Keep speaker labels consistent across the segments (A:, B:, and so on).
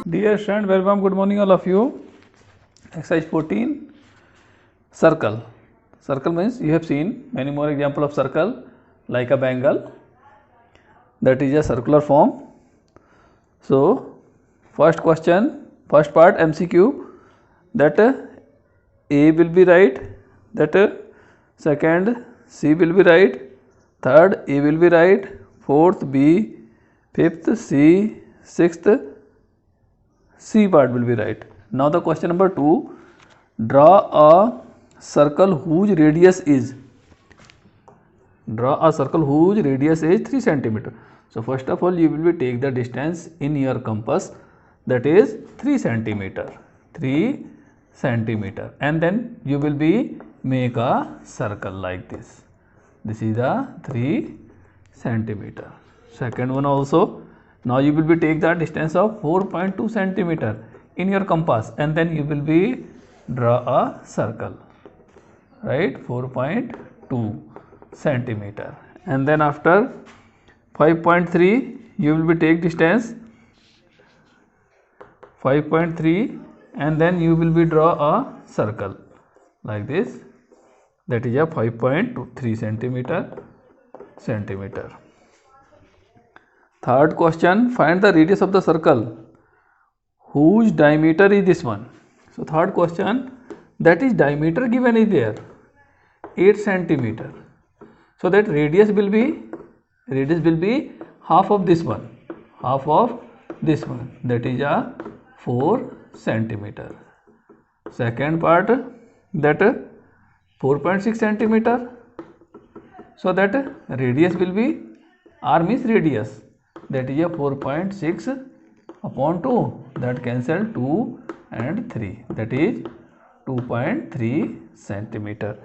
A: Dear student, welcome. Good morning, all of you. Exercise 14. Circle. Circle means you have seen many more example of circle like a bangle. That is a circular form. So, first question, first part MCQ. That A will be right. That second C will be right. Third A will be right. Fourth B. Fifth C. Sixth C part will be right. Now the question number 2, draw a circle whose radius is 3 centimeter. So first of all you will be take the distance in your compass, that is 3 centimeter, and then you will be make a circle like this. This is the 3 centimeter. Second one also, now you will be take the distance of 4.2 centimeter in your compass, and then you will be draw a circle, right? 4.2 centimeter, and then after 5.3 you will be take distance 5.3, and then you will be draw a circle like this, that is a 5.3 centimeter. Third question, find the radius of the circle whose diameter is this one. So third question, that is diameter given is there 8 centimeter. So that radius will be half of this one, that is a 4 centimeter. Second part, that 4.6 centimeter. So that radius will be, R means radius, that is a 4.6 upon 2, that cancel 2 and 3, that is 2.3 centimeter.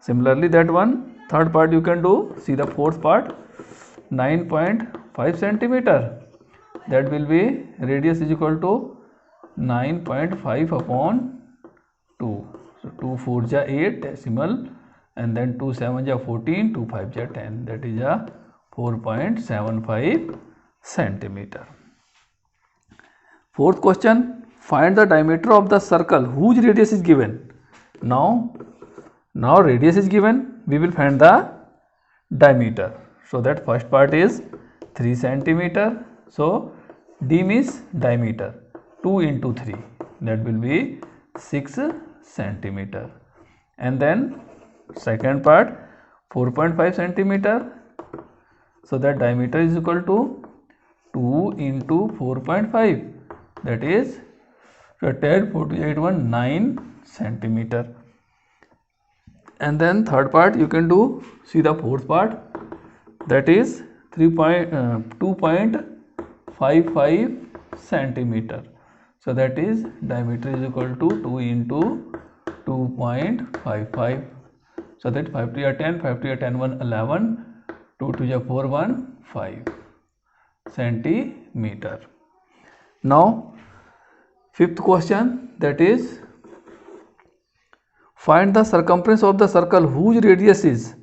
A: Similarly that one, third part you can do. See the fourth part, 9.5 centimeter, that will be radius is equal to 9.5 upon 2. So 2 4 ja 8 decimal, and then 2 7 ja 14, 2 5 ja 10, that is a 4.75 centimeter. Fourth question, find the diameter of the circle whose radius is given. Now radius is given, we will find the diameter. So that first part is 3 centimeter. So D means diameter, 2 into 3, that will be 6 centimeter. And then second part 4.5 centimeter. So that diameter is equal to 2 into 4.5, that is 10 48 1 9 centimeter. And then third part you can do. See the fourth part, that is 2.55 centimeter. So that is diameter is equal to 2 into 2.55. So that 5 to 10, 5 to 10 1 11, 2 to 4 1 5 centimeter. Now fifth question, that is find the circumference of the circle whose radius is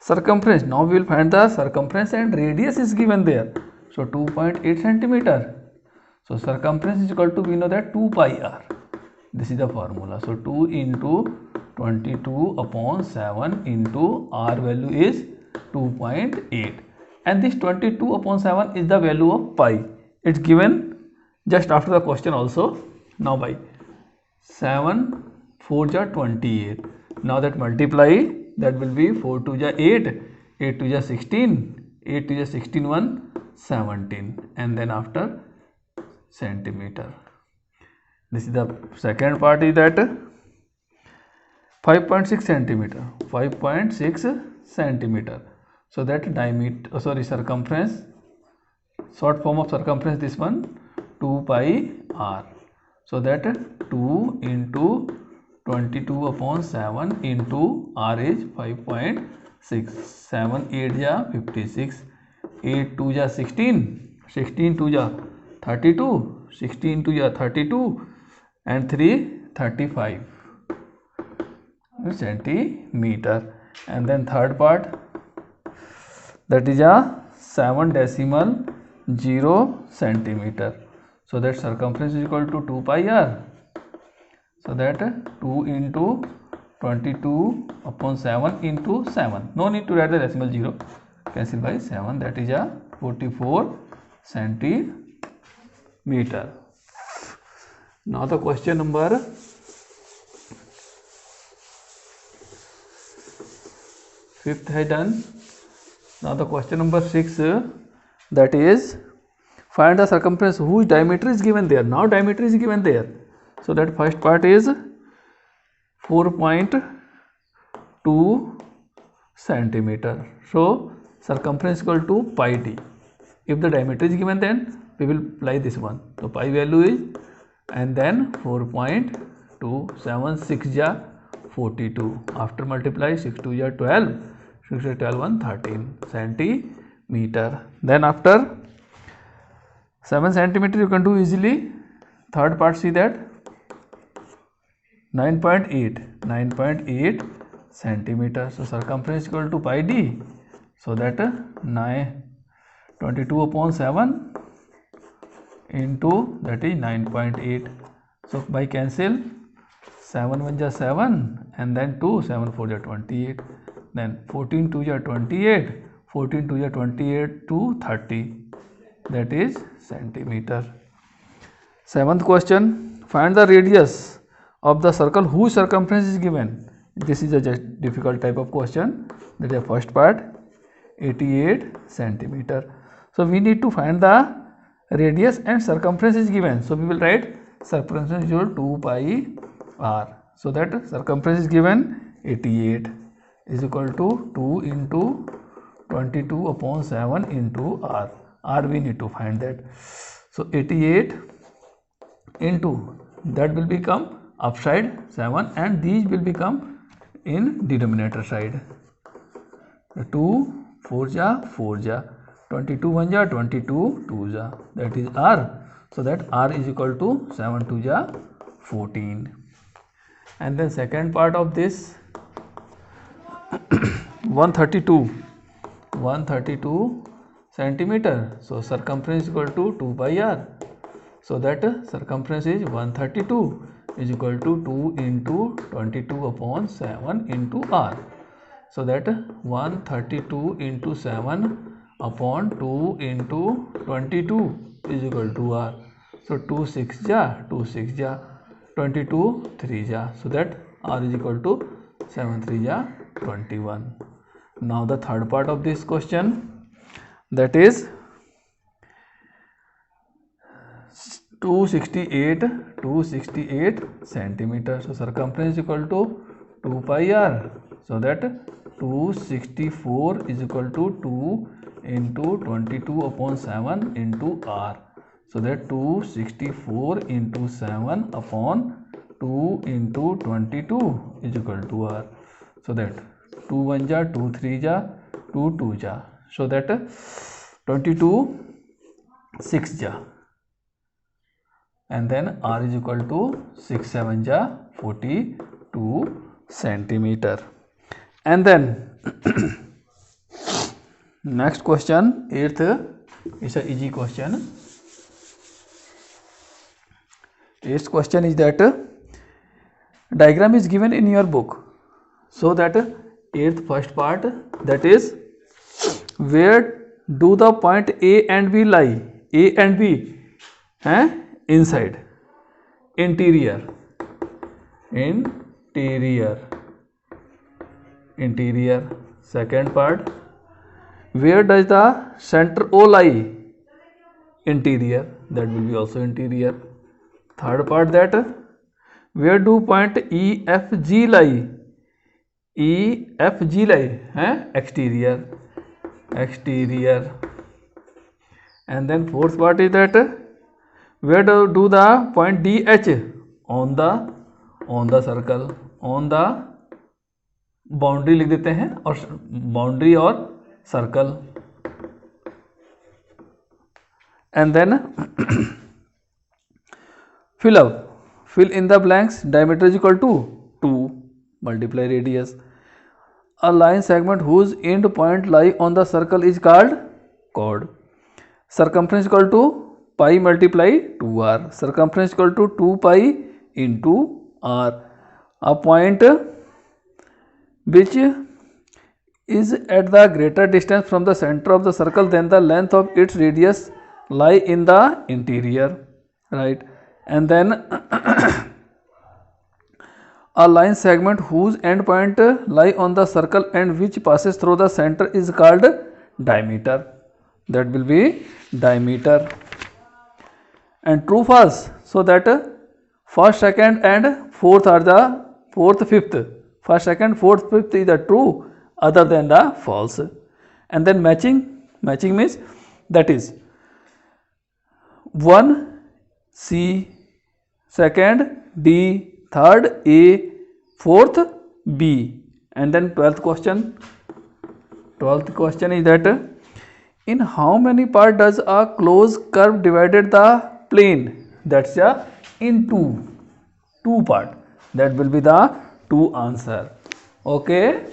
A: circumference. Now we will find the circumference and radius is given there. So 2.8 centimeter. So circumference is equal to, we know that 2 pi r. This is the formula. So 2 into 22 upon 7 into r value is 2.8, and this 22 upon 7 is the value of pi. It's given just after the question also. Now by 7 4 ja 28. Now that multiply, that will be 4 2 ja 8, 8 2 ja 16, 8 2 ja 16 1 17, and then after centimeter. This is the second part, is that 5.6 centimeter, 5.6 centimeter. So that diameter, circumference, short form of circumference, this one 2 pi r. So that 2 into 22 upon 7 into r is 5.6. 7 8 ja 56, 8 2 ja 16, 16 2 ja 32, 16 2 ja 32, and 3 35 centimeter. And then third part, that is a 7.0 centimeter. So that circumference is equal to 2 pi r. So that 2 into 22 upon 7 into 7. No need to write the decimal 0. Cancel by 7. That is a 44 centimeter. Now the question number 5th है done. Now the question number 6, that is find the circumference whose diameter is given there. Now diameter is given there. So that first part is 4.2 centimeter. So circumference equal to pi d. If the diameter is given, then we will apply this one. So pi value is, and then 4.276 ja 42. After multiply 6 2 ja 12, 6 12 1 13 centimeter. Then after 7 centimeter you can do easily. Third part, see that 9.8 centimeter. So circumference equal to pi d. So that 22 upon 7 into that is 9.8. So by cancel 7 1 ja 7 and then 2 7 4 ja 28. Then 14 2 ja 28, 14 2 ja 28 to 30. That is centimeter. 7th question, find the radius of the circle whose circumference is given. This is a just difficult type of question. That is the first part, 88 centimeter. So we need to find the radius and circumference is given. So we will write circumference is equal to 2 pi r. So that circumference is given 88 is equal to 2 into 22 upon 7 into r. R we need to find that. So 88 into that will become upside 7 and these will become in denominator side. 2 4 ja 4 ja 22 1 ja 22 2 ja, that is r. So that r is equal to 7 2 ja 14. And then second part of this 132 centimeter. So circumference is equal to 2 pi r. So that circumference is 132 is equal to 2 into 22 upon 7 into r. So that 132 into 7 upon 2 into 22 is equal to r. So 2 6 ja 22 3 ja. So that r is equal to 7 3 ja 21. Now the third part of this question, that is 268 centimeter. So circumference equal to 2 pi r. So that 264 is equal to 2 into 22 upon 7 into r. So that 264 into 7 upon 2 into 22 is equal to r. So that 2 1 ja 2 3 ja 2 2 ja. So that 22 6 ja, and then r is equal to 6 7 ja 42 centimeter. And then next question, 8th, is a easy question. 8th question is that diagram is given in your book. So that 8th first part, that is where do the point A and B lie? A and B inside, interior. Second part, where does the center O lie? Interior, that will be also interior. Third part, that where do point E F G lie? Exterior. And then fourth part is that where do the point D H? On the circle, on the boundary लिख देते हैं, और boundary और circle. And then fill in the blanks. Diameter is equal to 2 multiply radius. A line segment whose end point lie on the circle is called chord. Circumference equal to pi multiply 2r. Circumference equal to 2 pi into r. A point which is at the greater distance from the center of the circle than the length of its radius lie in the interior, right? And then a line segment whose end point lie on the circle and which passes through the center is called diameter. That will be diameter. And true false, so that first, second and fourth are the fourth, fifth. First, second, fourth, fifth is the true, other than the false. And then matching means that is 1 C, second D, third A, fourth B. And then 12th question is that in how many parts does a closed curve divided the plane? That's in two part. That will be the two answer. Okay.